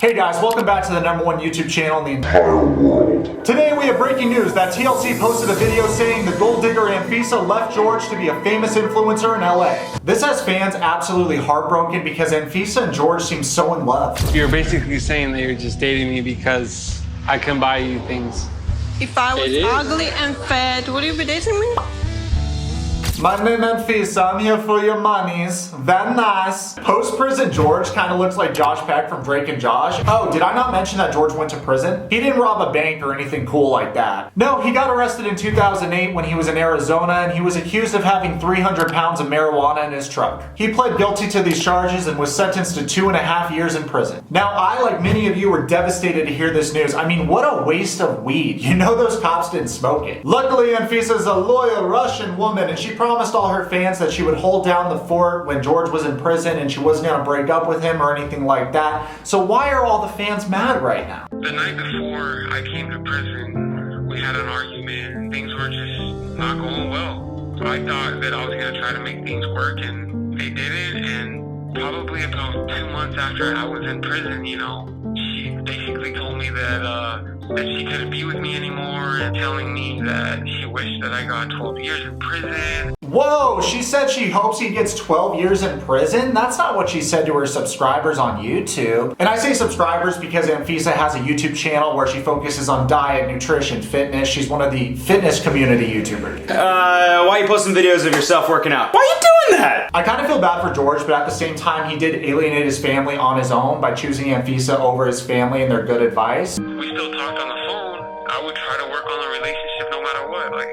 Hey guys, welcome back to the #1 YouTube channel in the entire world. Today we have breaking news that TLC posted a video saying the gold digger Anfisa left George to be a famous influencer in LA. This has fans absolutely heartbroken because Anfisa and George seem so in love. You're basically saying that you're just dating me because I can buy you things. If I was ugly and fat, would you be dating me? My name is Anfisa, I'm here for your monies. Very nice. Post-prison George kind of looks like Josh Peck from Drake and Josh. Oh, did I not mention that George went to prison? He didn't rob a bank or anything cool like that. No, he got arrested in 2008 when he was in Arizona and he was accused of having 300 pounds of marijuana in his truck. He pled guilty to these charges and was sentenced to 2.5 years in prison. Now, I, like many of you, were devastated to hear this news. I mean, what a waste of weed. You know those cops didn't smoke it. Luckily, Anfisa is a loyal Russian woman and she promised all her fans that she would hold down the fort when George was in prison and she wasn't going to break up with him or anything like that. So why are all the fans mad right now? The night before I came to prison, we had an argument and things were just not going well. So I thought that I was going to try to make things work and they didn't. And probably about 2 months after I was in prison, you know, she basically told me that she couldn't be with me anymore and telling me that she wished that I got 12 years in prison. Whoa, she said she hopes he gets 12 years in prison? That's not what she said to her subscribers on YouTube. And I say subscribers because Anfisa has a YouTube channel where she focuses on diet, nutrition, fitness. She's one of the fitness community YouTubers. Why are you posting videos of yourself working out? Why are you doing that? I kind of feel bad for George, but at the same time, he did alienate his family on his own by choosing Anfisa over his family and their good advice. We still talked on the phone. I would try to work on the relationship no matter what. Like,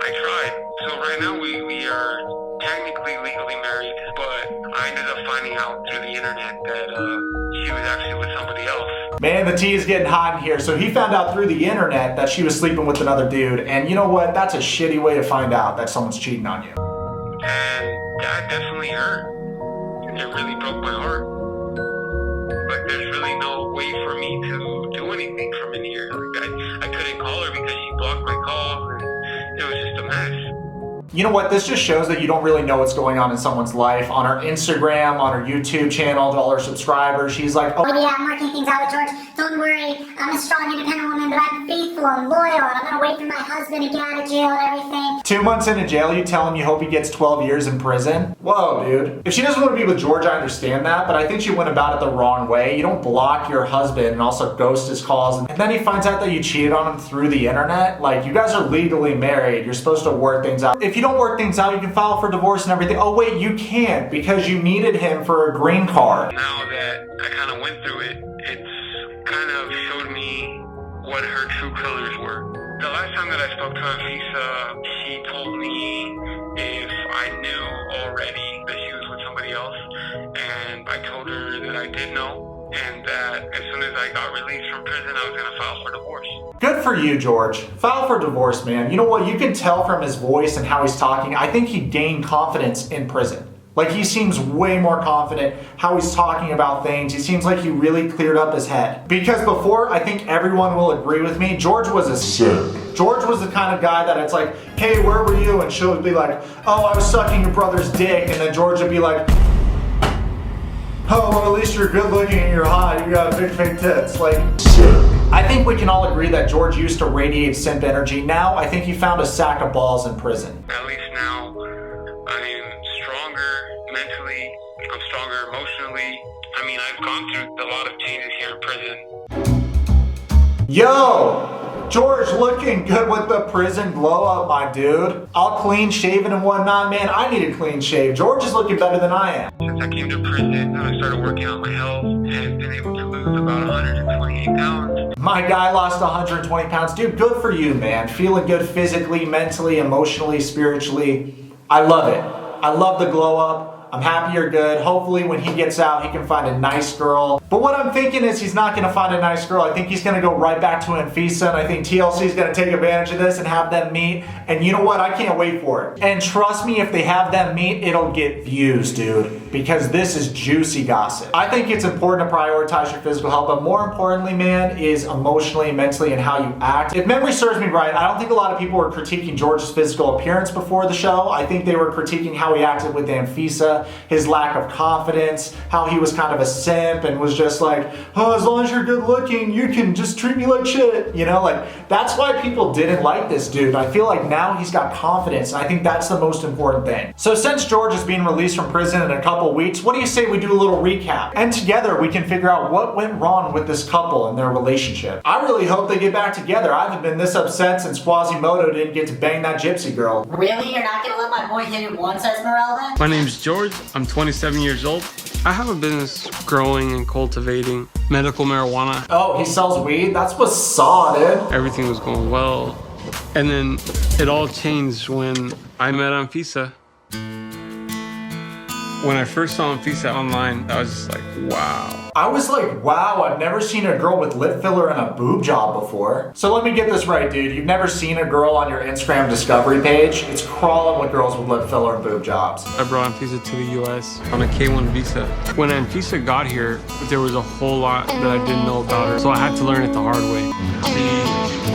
I tried. So right now we are technically legally married, but I ended up finding out through the internet that she was actually with somebody else. Man, the tea is getting hot in here. So he found out through the internet that she was sleeping with another dude. And you know what? That's a shitty way to find out that someone's cheating on you. And that definitely hurt. It really broke my heart. Like, there's really no way for me to do anything from in here. Like, I couldn't call her because she blocked my calls, and it was just a mess. You know what? This just shows that you don't really know what's going on in someone's life. On her Instagram, on her YouTube channel, to all her subscribers, she's like, oh yeah, I'm working things out with George. Don't worry, I'm a strong, independent woman, but I'm faithful and loyal, and I'm gonna wait for my husband to get out of jail and everything. 2 months into jail, you tell him you hope he gets 12 years in prison? Whoa, dude. If she doesn't want to be with George, I understand that, but I think she went about it the wrong way. You don't block your husband and also ghost his calls, and then he finds out that you cheated on him through the internet. Like, you guys are legally married. You're supposed to work things out. If you don't work things out, you can file for divorce and everything. Oh wait, you can't because you needed him for a green card. Now that I kind of went through it, it's kind of showed me what her true colors were. The last time that I spoke to Anfisa, she told me if I knew already that she was with somebody else, and I told her that I did know, and that as soon as I got released from prison, I was going to file for divorce. Good for you, George. File for divorce, man. You know what? You can tell from his voice and how he's talking. I think he gained confidence in prison. Like, he seems way more confident how he's talking about things. He seems like he really cleared up his head. Because before, I think everyone will agree with me, George was a simp. George was the kind of guy that it's like, hey, where were you? And she'll be like, oh, I was sucking your brother's dick. And then George would be like, oh, well, at least you're good looking and you're hot. You got big fake tits. Like, I think we can all agree that George used to radiate simp energy. Now, I think he found a sack of balls in prison. At least now, I'm stronger mentally. I'm stronger emotionally. I mean, I've gone through a lot of changes here in prison. Yo! George, looking good with the prison glow up, my dude. All clean shaven and whatnot, man. I need a clean shave. George is looking better than I am. Since I came to prison, I started working on my health and been able to lose about 128 pounds. My guy lost 120 pounds. Dude, good for you, man. Feeling good physically, mentally, emotionally, spiritually. I love it. I love the glow up. I'm happy you're good. Hopefully when he gets out, he can find a nice girl. But what I'm thinking is he's not going to find a nice girl. I think he's going to go right back to Anfisa, and I think TLC is going to take advantage of this and have them meet. And you know what? I can't wait for it. And trust me, if they have them meet, it'll get views, dude. because this is juicy gossip. I think it's important to prioritize your physical health, but more importantly, man, is emotionally, mentally, and how you act. If memory serves me right, I don't think a lot of people were critiquing George's physical appearance before the show. I think they were critiquing how he acted with Anfisa, his lack of confidence, how he was kind of a simp and was just like, oh, as long as you're good looking, you can just treat me like shit. You know, like, that's why people didn't like this dude. I feel like now he's got confidence, and I think that's the most important thing. So since George is being released from prison in a couple weeks, what do you say we do a little recap? And together we can figure out what went wrong with this couple and their relationship. I really hope they get back together. I haven't been this upset since Quasimodo didn't get to bang that gypsy girl. Really? You're not gonna let my boy hit it once, Esmeralda? My name's George. I'm 27 years old. I have a business growing and cultivating medical marijuana. Oh, he sells weed? That's what's saw, dude. Everything was going well. And then it all changed when I met Anfisa. When I first saw Anfisa online, I was just like, wow. I was like, wow, I've never seen a girl with lip filler and a boob job before. So let me get this right, dude. You've never seen a girl on your Instagram discovery page? It's crawling with girls with lip filler and boob jobs. I brought Anfisa to the US on a K-1 visa. When Anfisa got here, there was a whole lot that I didn't know about her, so I had to learn it the hard way.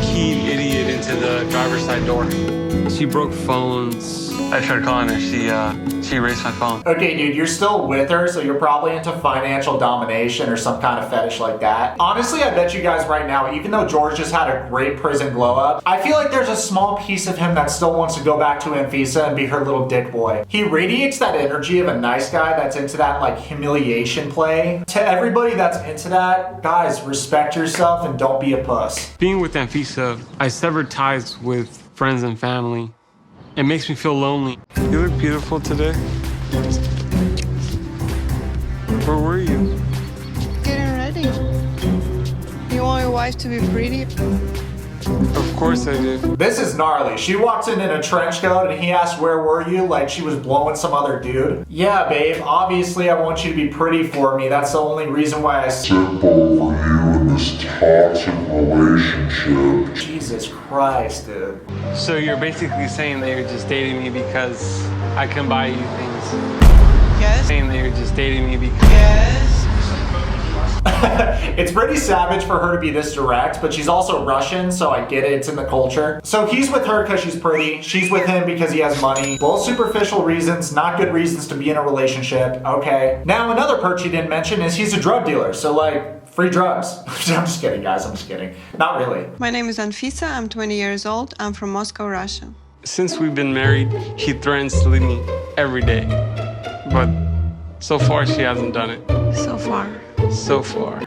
She keyed idiot into the driver's side door. She broke phones. I tried calling her. She erased my phone. Okay, dude, you're still with her, so you're probably into financial domination or some kind of fetish like that. Honestly, I bet you guys right now, even though George just had a great prison glow up, I feel like there's a small piece of him that still wants to go back to Anfisa and be her little dick boy. He radiates that energy of a nice guy that's into that like humiliation play. To everybody that's into that, guys, respect yourself and don't be a puss. Being with Anfisa, I severed ties with friends and family. It makes me feel lonely. You look beautiful today. Where were you? Getting ready. You want your wife to be pretty? Of course I did. This is gnarly. She walks in a trench coat and he asks, where were you? Like she was blowing some other dude. Yeah, babe, obviously I want you to be pretty for me. That's the only reason why I simp over you in this toxic relationship. Jesus Christ, dude. So you're basically saying that you're just dating me because I can buy you things. Yes. Saying that you're just dating me because... Yes. It's pretty savage for her to be this direct, but she's also Russian, so I get it, it's in the culture. So he's with her because she's pretty, she's with him because he has money. Both superficial reasons, not good reasons to be in a relationship, okay. Now another perk she didn't mention is he's a drug dealer, so like, free drugs. I'm just kidding, guys, I'm just kidding. Not really. My name is Anfisa. I'm 20 years old. I'm from Moscow, Russia. Since we've been married, he threatens to leave me every day. But so far, she hasn't done it. So far. So far.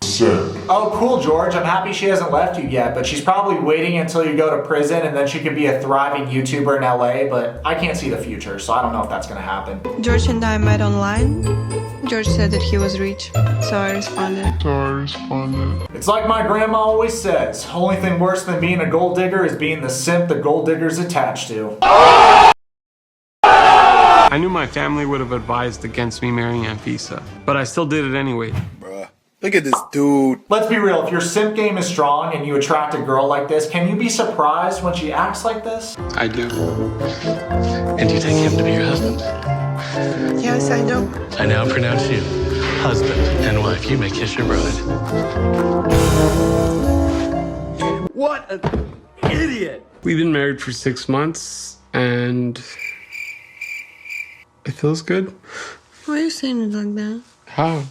Oh, cool, George. I'm happy she hasn't left you yet, but she's probably waiting until you go to prison and then she could be a thriving YouTuber in LA, but I can't see the future, so I don't know if that's gonna happen. George and I met online. George said that he was rich, so I responded. It's like my grandma always says, only thing worse than being a gold digger is being the simp the gold digger's attached to. I knew my family would have advised against me marrying Anfisa, but I still did it anyway. Look at this dude. Let's be real, if your simp game is strong and you attract a girl like this, can you be surprised when she acts like this? I do. And you take him to be your husband? Yes, I do. I now pronounce you husband and wife. You may kiss your bride. What an idiot. We've been married for 6 months, and it feels good. Why are you saying it like that? How?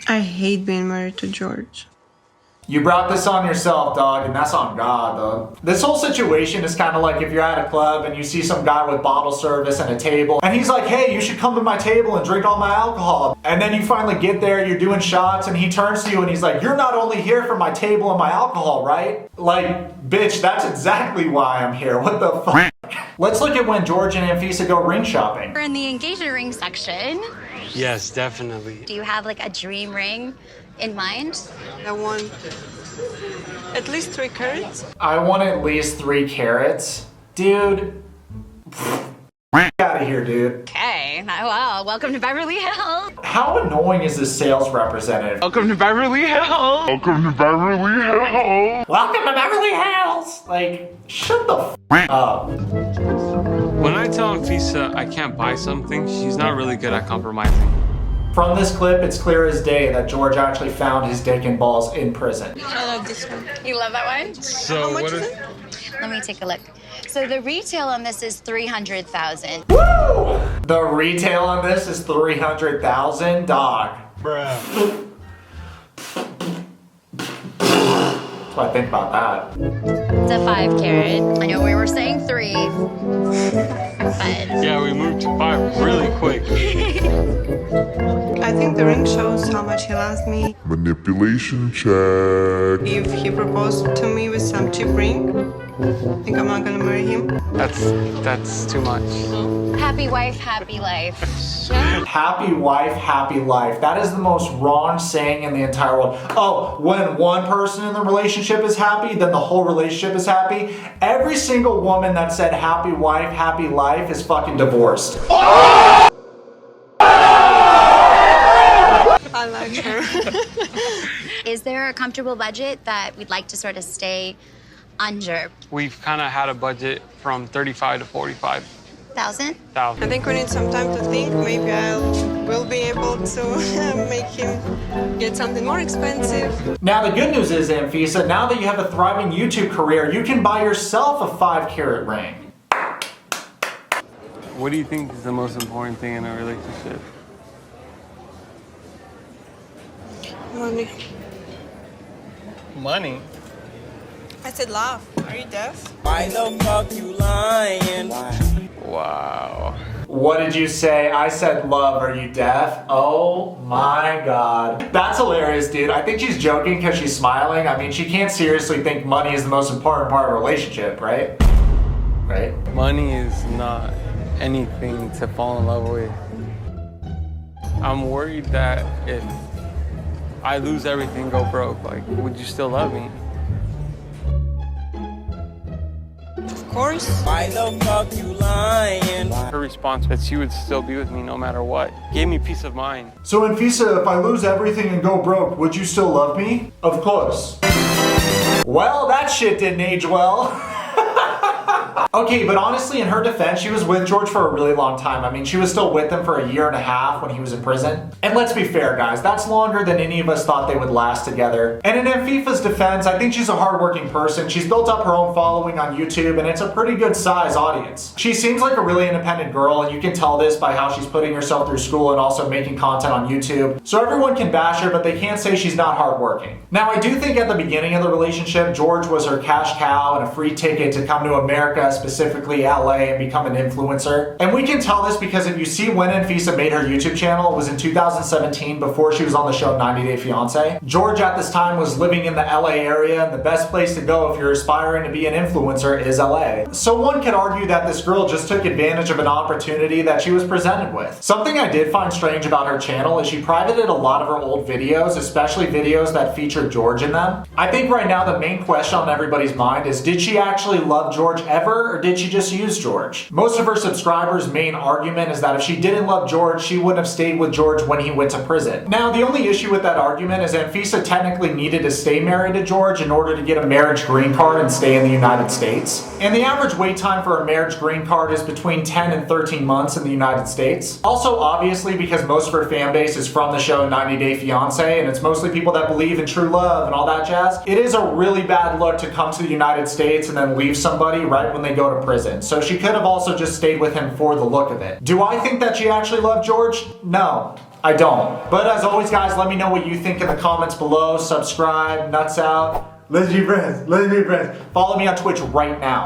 I hate being married to George. You brought this on yourself, dog, and that's on God, dog. This whole situation is kind of like if you're at a club and you see some guy with bottle service and a table, and he's like, hey, you should come to my table and drink all my alcohol. And then you finally get there, you're doing shots, and he turns to you and he's like, you're not only here for my table and my alcohol, right? Like, bitch, that's exactly why I'm here. What the fuck? Let's look at when George and Anfisa go ring shopping. We're in the engagement ring section. Yes, definitely. Do you have like a dream ring in mind? I want at least 3 carats. I want at least 3 carats. Dude. Get out of here, dude. Okay, wow, welcome to Beverly Hills. How annoying is this sales representative? Welcome to Beverly Hills. Welcome to Beverly Hills. Welcome to Beverly Hills! Like, shut the f up. When I tell Anfisa I can't buy something, she's not really good at compromising. From this clip, it's clear as day that George actually found his dick and balls in prison. I love this one. You love that one? So How much is it? Let me take a look. So the retail on this is $300,000. Woo! The retail on this is $300,000, dog. Bruh. That's what I think about that. It's a 5 carat. I know we were saying 3, but Yeah, we moved to 5 really quick. I think the ring shows how much he loves me. Manipulation check. If he proposed to me with some cheap ring, I think I'm not gonna marry him. That's too much. happy wife, happy life. Happy wife, happy life. That is the most wrong saying in the entire world. Oh, when one person in the relationship is happy, then the whole relationship is happy. Every single woman that said happy wife, happy life is fucking divorced. I like her. Is there a comfortable budget that we'd like to sort of stay under? We've kind of had a budget from 35 to 45,000. $1,000? I think we need some time to think. Maybe I will be able to make him get something more expensive. Now the good news is, Anfisa, now that you have a thriving YouTube career, you can buy yourself a 5-carat ring. What do you think is the most important thing in a relationship? Money. Money? I said love. Are you deaf? Why the fuck you lying? Wow. What did you say? I said love. Are you deaf? Oh my god. That's hilarious, dude. I think she's joking because she's smiling. I mean, she can't seriously think money is the most important part of a relationship, right? Right? Money is not anything to fall in love with. I'm worried that if I lose everything, go broke, like, would you still love me? Of course. Why the fuck you lying? Her response that she would still be with me no matter what gave me peace of mind. So Anfisa, if I lose everything and go broke, would you still love me? Of course. Well, that shit didn't age well. Okay, but honestly, in her defense, she was with George for a really long time. I mean, she was still with him for 1.5 years when he was in prison. And let's be fair, guys, that's longer than any of us thought they would last together. And in Anfisa's defense, I think she's a hardworking person. She's built up her own following on YouTube, and it's a pretty good size audience. She seems like a really independent girl, and you can tell this by how she's putting herself through school and also making content on YouTube. So everyone can bash her, but they can't say she's not hardworking. Now, I do think at the beginning of the relationship, George was her cash cow and a free ticket to come to America, specifically LA, and become an influencer. And we can tell this because if you see when Anfisa made her YouTube channel, it was in 2017 before she was on the show 90 Day Fiance. George at this time was living in the LA area, and the best place to go if you're aspiring to be an influencer is LA. So one could argue that this girl just took advantage of an opportunity that she was presented with. Something I did find strange about her channel is she privated a lot of her old videos, especially videos that featured George in them. I think right now the main question on everybody's mind is, did she actually love George ever, or did she just use George? Most of her subscribers' main argument is that if she didn't love George, she wouldn't have stayed with George when he went to prison. Now, the only issue with that argument is Anfisa technically needed to stay married to George in order to get a marriage green card and stay in the United States. And the average wait time for a marriage green card is between 10 and 13 months in the United States. Also, obviously, because most of her fan base is from the show 90 Day Fiance, and it's mostly people that believe in true love and all that jazz, it is a really bad look to come to the United States and then leave somebody right when they go to prison. So she could have also just stayed with him for the look of it. Do I think that she actually loved George? No, I don't. But as always, guys, let me know what you think in the comments below. Subscribe, nuts out. Let's be friends. Let's be friends. Follow me on Twitch right now.